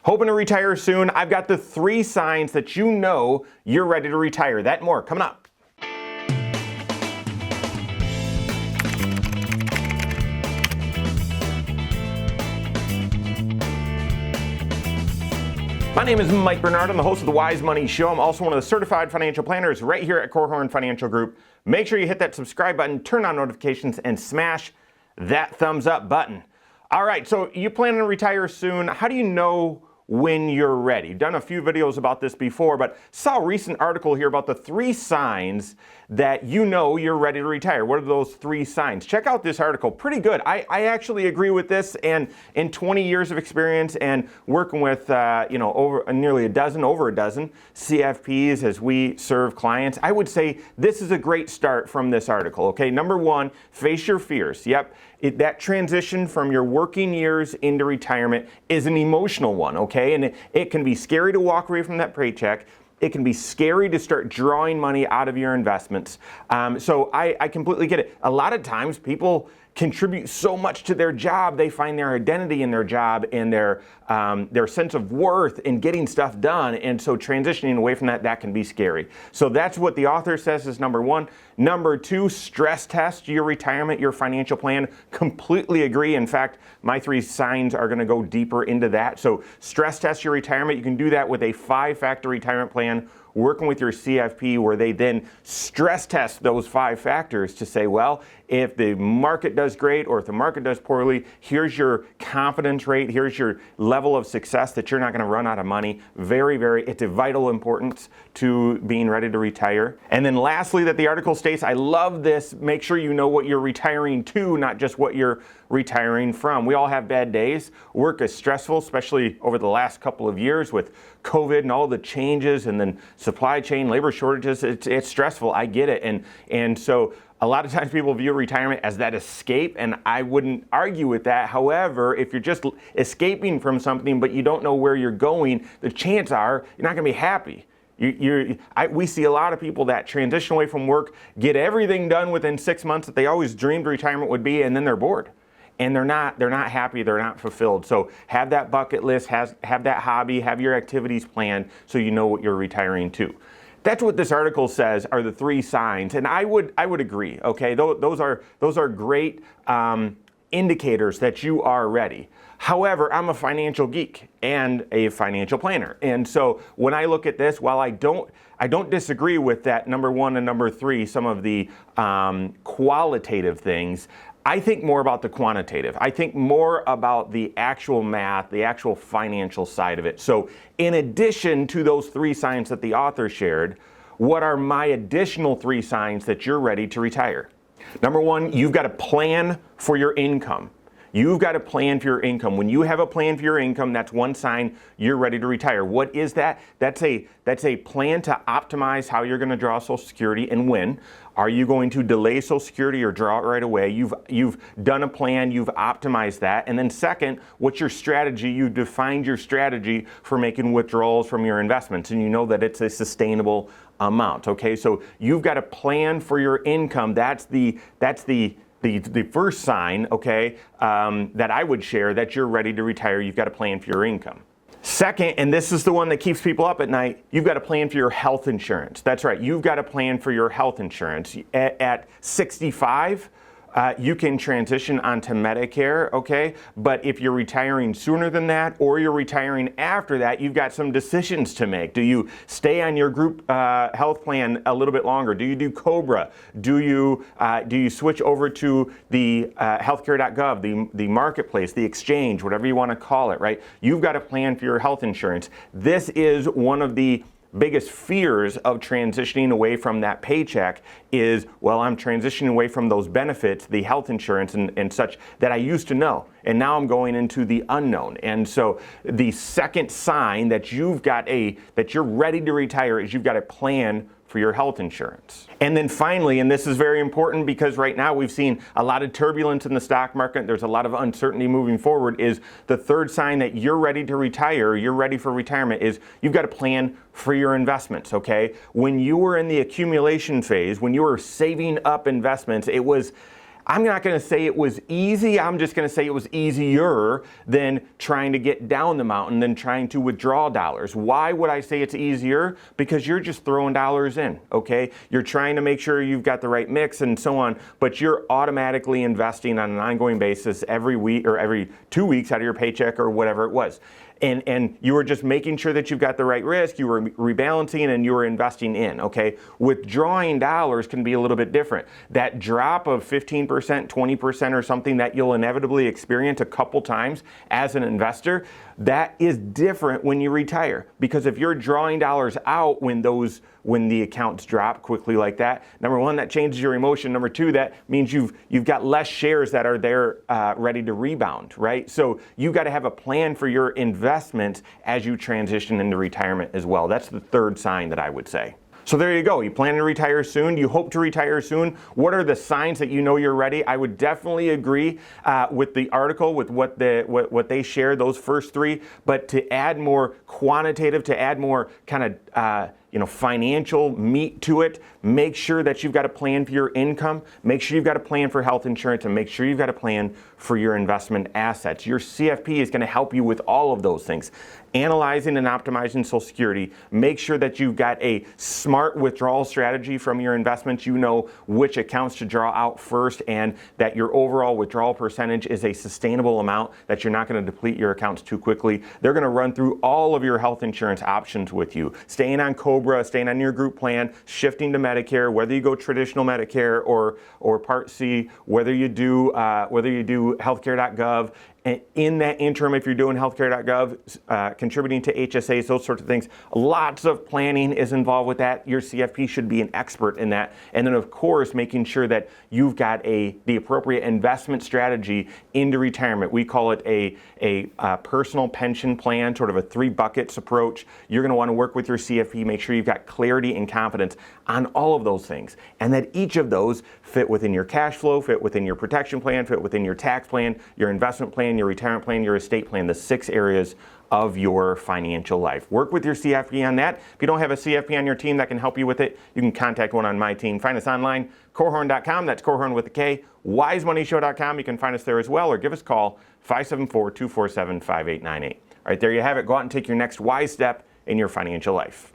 Hoping to retire soon? I've got the 3 signs that you know you're ready to retire. That and more coming up. My name is Mike Bernard. I'm the host of the Wise Money Show. I'm also one of the certified financial planners right here at Korhorn Financial Group. Make sure you hit that subscribe button, turn on notifications, and smash that thumbs up button. All right, so you plan to retire soon. How do you know when you're ready? I've done a few videos about this before, but saw a recent article here about the 3 signs that you know you're ready to retire. What are those 3 signs? Check out this article. Pretty good. I actually agree with this, and in 20 years of experience and working with over a dozen CFPs as we serve clients, I would say this is a great start from this article. Okay, number 1, face your fears. Yep. That transition from your working years into retirement is an emotional one, okay? And it can be scary to walk away from that paycheck. It can be scary to start drawing money out of your investments. So I completely get it. A lot of times people contribute so much to their job, they find their identity in their job and their sense of worth in getting stuff done. And so transitioning away from that can be scary. So that's what the author says is number 1. Number 2, stress test your retirement, your financial plan. Completely agree. In fact, my 3 signs are going to go deeper into that. So stress test your retirement. You can do that with a 5-factor retirement plan, working with your CFP, where they then stress test those 5 factors to say, well, if the market does great or if the market does poorly, here's your confidence rate, here's your level of success that you're not going to run out of money. It's a vital importance to being ready to retire. And then lastly, that the article states, I love this, make sure you know what you're retiring to, not just what you're retiring from. We all have bad days. Work is stressful, especially over the last couple of years with COVID and all the changes and then supply chain, labor shortages. It's stressful. I get it. And so a lot of times people view retirement as that escape, and I wouldn't argue with that. However, if you're just escaping from something but you don't know where you're going, the chances are you're not going to be happy. We see a lot of people that transition away from work, get everything done within 6 months that they always dreamed retirement would be, and then they're bored. And they're not happy, they're not fulfilled. So have that bucket list, have that hobby, have your activities planned so you know what you're retiring to. That's what this article says are the 3 signs, and I would agree. Okay, those are great indicators that you are ready. However, I'm a financial geek and a financial planner, and so when I look at this, while I don't disagree with that number 1 and number 3, some of the qualitative things, I think more about the quantitative. I think more about the actual math, the actual financial side of it. So in addition to those 3 signs that the author shared, what are my additional 3 signs that you're ready to retire? Number 1, you've got to plan for your income. You've got to plan for your income. When you have a plan for your income, that's 1 sign you're ready to retire. What is that? That's a plan to optimize how you're going to draw Social Security and when. Are you going to delay Social Security or draw it right away? You've done a plan, you've optimized that. And then second, what's your strategy? You defined your strategy for making withdrawals from your investments, and you know that it's a sustainable amount. Okay, so you've got a plan for your income. That's the first sign, okay, that I would share that you're ready to retire. You've got a plan for your income. Second, and this is the one that keeps people up at night, you've got to plan for your health insurance. That's right, you've got to plan for your health insurance. At 65, you can transition onto Medicare, okay? But if you're retiring sooner than that or you're retiring after that, you've got some decisions to make. Do you stay on your group health plan a little bit longer? Do you do COBRA? Do you switch over to the healthcare.gov, the marketplace, the exchange, whatever you want to call it, right? You've got to plan for your health insurance. This is one of the biggest fears of transitioning away from that paycheck is, well, I'm transitioning away from those benefits, the health insurance and such that I used to know, and now I'm going into the unknown. And so the second sign that that you're ready to retire is you've got a plan for your health insurance. And then finally, and this is very important because right now we've seen a lot of turbulence in the stock market, there's a lot of uncertainty moving forward, is the third sign that you're ready to retire, you're ready for retirement, is you've got a plan for your investments, okay? When you were in the accumulation phase, when you were saving up investments, it was I'm not going to say it was easy. I'm just going to say it was easier than trying to get down the mountain, than trying to withdraw dollars. Why would I say it's easier? Because you're just throwing dollars in, okay? You're trying to make sure you've got the right mix and so on, but you're automatically investing on an ongoing basis every week or every 2 weeks out of your paycheck or whatever it was. And you were just making sure that you've got the right risk, you were rebalancing, and you were investing in, okay? Withdrawing dollars can be a little bit different. That drop of 15%, 20% or something that you'll inevitably experience a couple times as an investor, that is different when you retire. Because if you're drawing dollars out when the accounts drop quickly like that, number one, that changes your emotion. Number two, that means you've got less shares that are there ready to rebound, right? So you've got to have a plan for your investments as you transition into retirement as well. That's the third sign that I would say. So there you go. You plan to retire soon. You hope to retire soon. What are the signs that you know you're ready? I would definitely agree with the article, with what they share, those first three. But to add more quantitative, to add more kind of financial meat to it, make sure that you've got a plan for your income, make sure you've got a plan for health insurance, and make sure you've got a plan for your investment assets. Your CFP is going to help you with all of those things. Analyzing and optimizing Social Security, make sure that you've got a smart withdrawal strategy from your investments. You know which accounts to draw out first, and that your overall withdrawal percentage is a sustainable amount, that you're not going to deplete your accounts too quickly. They're going to run through all of your health insurance options with you. Staying on COBRA, staying on your group plan, shifting to Medicare, whether you go traditional Medicare or Part C, whether you do healthcare.gov. And in that interim, if you're doing healthcare.gov, contributing to HSAs, those sorts of things, lots of planning is involved with that. Your CFP should be an expert in that. And then, of course, making sure that you've got the appropriate investment strategy into retirement. We call it a personal pension plan, sort of a 3 buckets approach. You're going to want to work with your CFP, make sure you've got clarity and confidence on all of those things, and that each of those fit within your cash flow, fit within your protection plan, fit within your tax plan, your investment plan, your retirement plan, your estate plan, the 6 areas of your financial life. Work with your CFP on that. If you don't have a CFP on your team that can help you with it, you can contact one on my team. Find us online, Korhorn.com, that's Korhorn with a K, wisemoneyshow.com, you can find us there as well, or give us a call, 574-247-5898. All right, there you have it. Go out and take your next wise step in your financial life.